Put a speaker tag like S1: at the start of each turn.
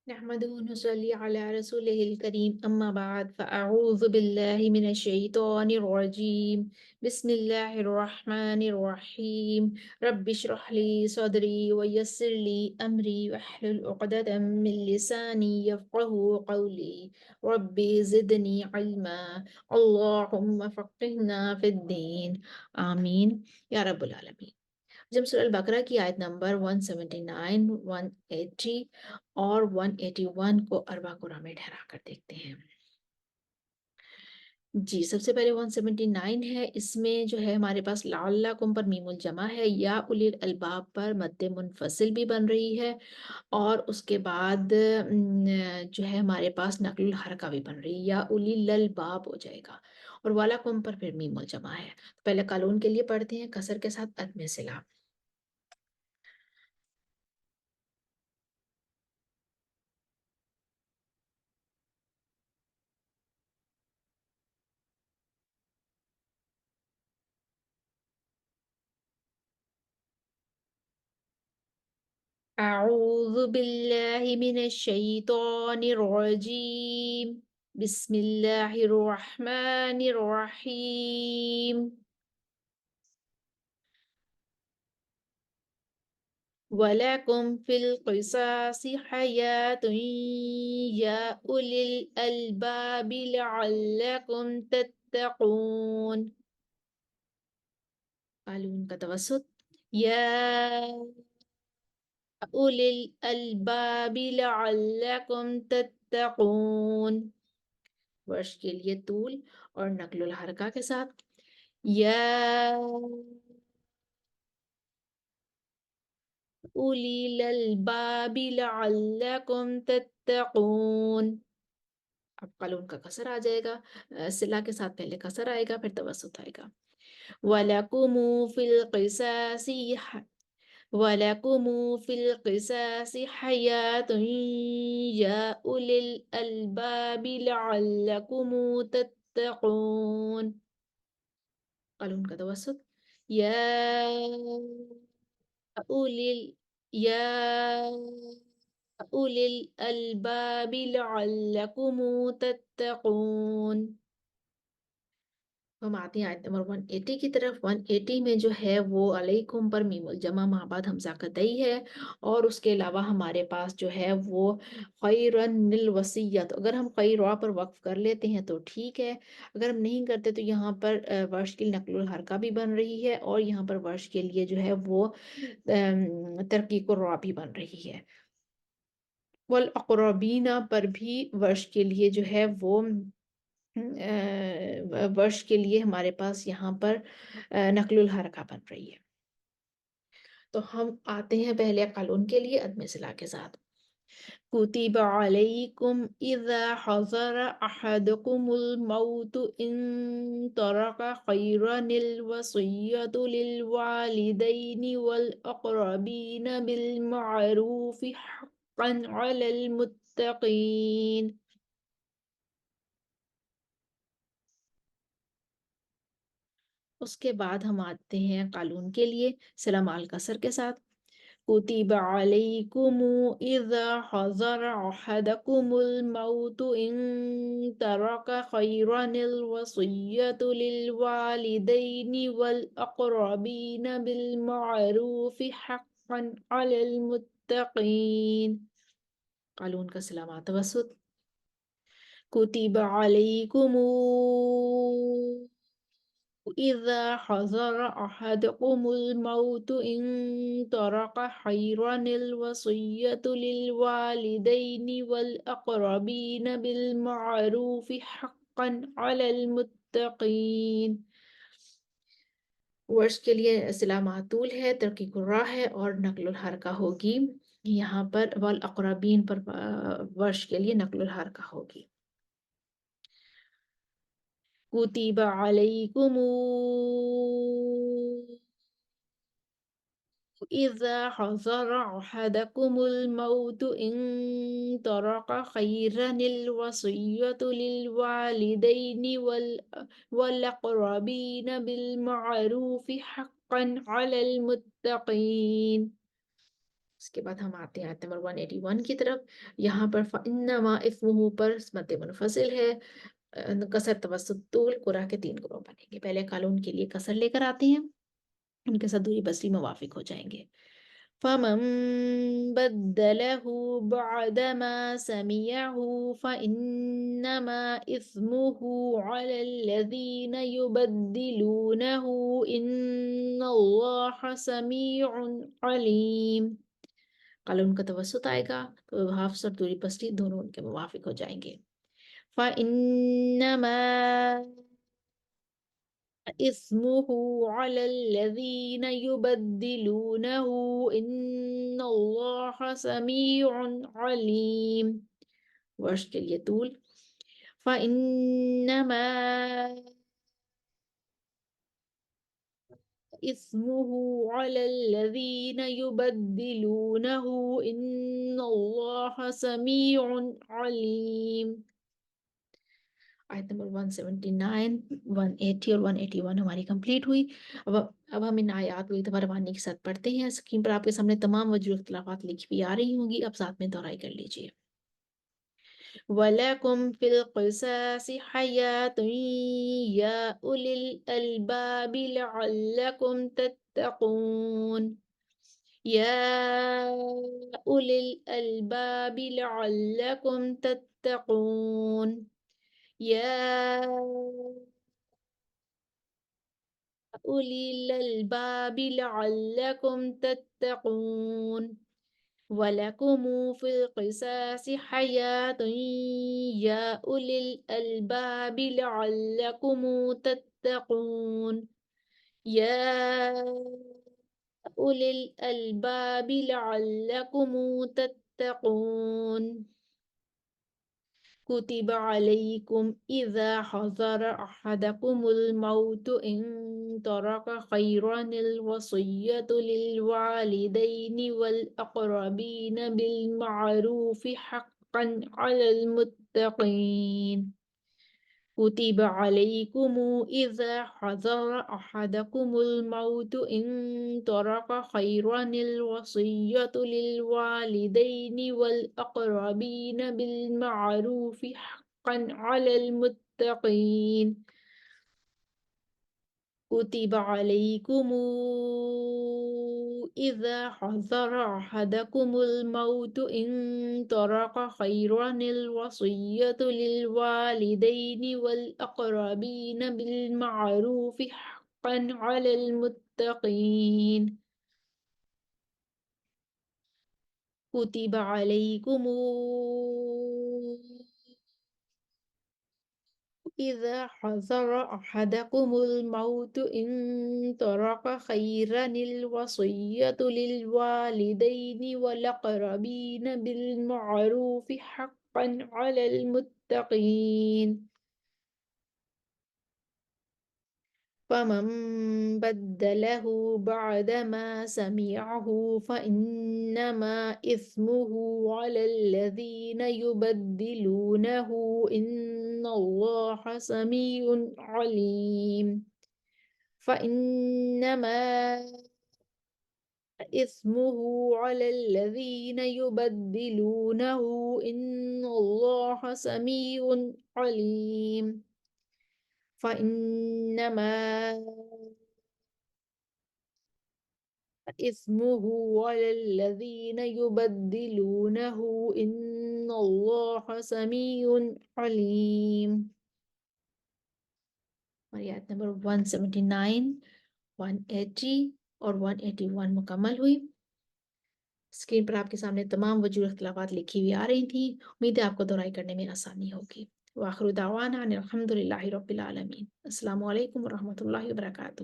S1: نحمده ونصلي على رسوله الكريم أما بعد فأعوذ بالله من الشيطان الرجيم بسم الله الرحمن الرحيم رب اشرح لي صدري ويسر لي أمري واحلل عقدة من لساني يفقه قولي ربي زدني علما اللهم فقهنا في الدين آمين يا رب العالمين. جب سورہ البقرہ کی آیت نمبر 179، 180 اور 181 کو اربع قرآن میں ٹھہرا کر دیکھتے ہیں۔ جی سب سے پہلے 179 ہے، اس میں جو ہے ہمارے پاس لعلکم پر میم الجمع ہے، یا اولی الالباب پر مد منفصل بھی بن رہی ہے، اور اس کے بعد جو ہے ہمارے پاس نقل الحرکہ بھی بن رہی ہے، یا اولی الالباب ہو جائے گا، اور والکم پر پھر میم الجمع ہے۔ پہلے قالون کے لیے پڑھتے ہیں کسر کے ساتھ عدم صلہ۔ أعوذ بالله من الشيطان الرجيم بسم الله الرحمن الرحيم ولكم في القصاص حياة يا أولي الألباب لعلكم تتقون۔ قالون کا توسط يا أولي الألباب لعلكم تتقون، ورش کے لیے طول اور نقل الحرکہ کے ساتھ یا أولي الألباب لعلكم تتقون۔ اب قلون کا کسر آ جائے گا، صلہ کے ساتھ پہلے کسر آئے گا پھر توسط آئے گا۔ وَلَكُمُ فِي الْقِصَاصِ وَلَكُمُ فِي الْقِصَاصِ حَيَاةٌ يَا أُولِي الْأَلْبَابِ لَعَلَّكُمْ تَتَّقُونَ۔ قالون کا توسط یا يا أولي الألباب لعلكم تتقون۔ ہم آتے ہیں آیت نمبر 180 کی طرف۔ 180 میں جو ہے وہ علیکم پر میم الجمع مع بعد حمزہ قطعی ہے، اور اس کے علاوہ ہمارے پاس جو ہے وہ خیرن الوصیت، اگر ہم خیرہ پر وقف کر لیتے ہیں تو ٹھیک ہے، اگر ہم نہیں کرتے تو یہاں پر ورش کی نقل الحرکہ بھی بن رہی ہے، اور یہاں پر ورش کے لیے جو ہے وہ ترقیق الرع بھی بن رہی ہے۔ والاقربین پر بھی ورش کے لیے جو ہے وہ ورش کے لیے ہمارے پاس یہاں پر نقل الحرکہ بن رہی ہے۔ تو ہم آتے ہیں پہلے قالون کے لیے عدم صلہ کے ساتھ۔ كتب عليكم إذا حضر أحدكم الموت إن ترك خيرا الوصية للوالدين والأقربين بالمعروف حقا على المتقين۔ اس کے بعد ہم آتے ہیں قالون کے لیے سلام الکسر کے ساتھ۔ كتب عليكم إذا حضر أحدكم الموت إن ترك خيرا الوصية للوالدين والأقربين بالمعروف حقا على المتقين۔ قالون کا سلامات توسط كتب عليكم إذا حضر أحدكم الموت إن ترك خيرا الوصية للوالدين والأقربين بالمعروف حقا على المتقين۔ ورش کے لیے صلہ معطول ہے، ترقیق الراء ہے، اور نقل الحرکہ ہوگی یہاں پر والاقربین پر ورش کے لیے نقل الحرکہ ہوگی۔ كتب عليكم إذا حضر أحدكم الموت إن ترك خيرا الوصية للوالدين والأقربين بالمعروف حقا على المتقين۔ اس کے بعد ہم آتے ہیں آیت نمبر 181 کی طرف. یہاں پر فَإِنَّمَا إِثْمُهُ پر مد منفصل ہے. کسر توسط طول قرآ کے 3 گروہ بنیں گے. پہلے قالون کے لیے کسر لے کر آتے ہیں، ان کے ساتھ دوری بصری موافق ہو جائیں گے. فَمَن بَدَّلَهُ بَعْدَمَا سَمِعَهُ فَإِنَّمَا إِثْمُهُ عَلَى الَّذِينَ يُبَدِّلُونَهُ إِنَّ اللَّهَ سَمِيعٌ عَلِيمٌ. قالون کا توسط آئے گا تو حافظ اور دوری بصری دونوں ان کے موافق ہو جائیں گے. فَإِنَّمَا اسمه على الذين يبدلونه إن الله سميع عليم. ورش کے لیے طول. فإنما اسمه على الذين يبدلونه إن الله سميع عليم. آیت نمبر 179، 180 اور 181 ہماری کمپلیٹ ہوئی. اب ہم ان آیات کو تبربانی کے ساتھ پڑھتے ہیں. اسکرین پر آپ کے سامنے تمام وجہ اختلافات لکھی بھی آ رہی ہوں گی، اب ساتھ میں دہرائی کر لیجئے. وَلَكُمْ فِي الْقِصَاصِ حَيَاةٌ يَا أُولِي الْأَلْبَابِ لَعَلَّكُمْ تَتَّقُونَ. يَا أُولِي الْأَلْبَابِ لَعَلَّكُمْ تَتَّقُونَ. يا أولي الألباب لعلكم تتقون. ولكم في القصاص حياة يا أولي الألباب لعلكم تتقون. يا أولي الألباب لعلكم تتقون. كتب عليكم إذا حضر أحدكم الموت إن ترك خيرا الوصية للوالدين والأقربين بالمعروف حقا على المتقين. كتب عليكم إذا حضر أحدكم الموت إن ترك خيرا الوصية للوالدين والأقربين بالمعروف حقا على المتقين. كتب عليكم إذا حضر أحدكم الموت إن ترك خيرا الوصية للوالدين والأقربين بالمعروف حقا على المتقين. كتب عليكم إذا حضر أحدكم الموت إن ترك خيرا الوصية للوالدين والأقربين بالمعروف حقا على المتقين. فمن بدله بعدما سمعه فإنما إثمه على الذين يبدلونه إن الله سميع عليم. فإنما إثمه على الذين يبدلونه إن الله سميع عليم. فإنما اسمه على الذين يبدلونه إن الله سميع عليم. ہماری آیت نمبر 179، 180 اور 181 مکمل ہوئی. اسکرین پر آپ کے سامنے تمام وجوہ اختلافات لکھی ہوئی آ رہی تھیں. امید ہے آپ کو دہرائی کرنے میں آسانی ہوگی. وآخر دعوانا ان الحمد للہ رب العالمین. السلام علیکم ورحمۃ اللہ وبرکاتہ.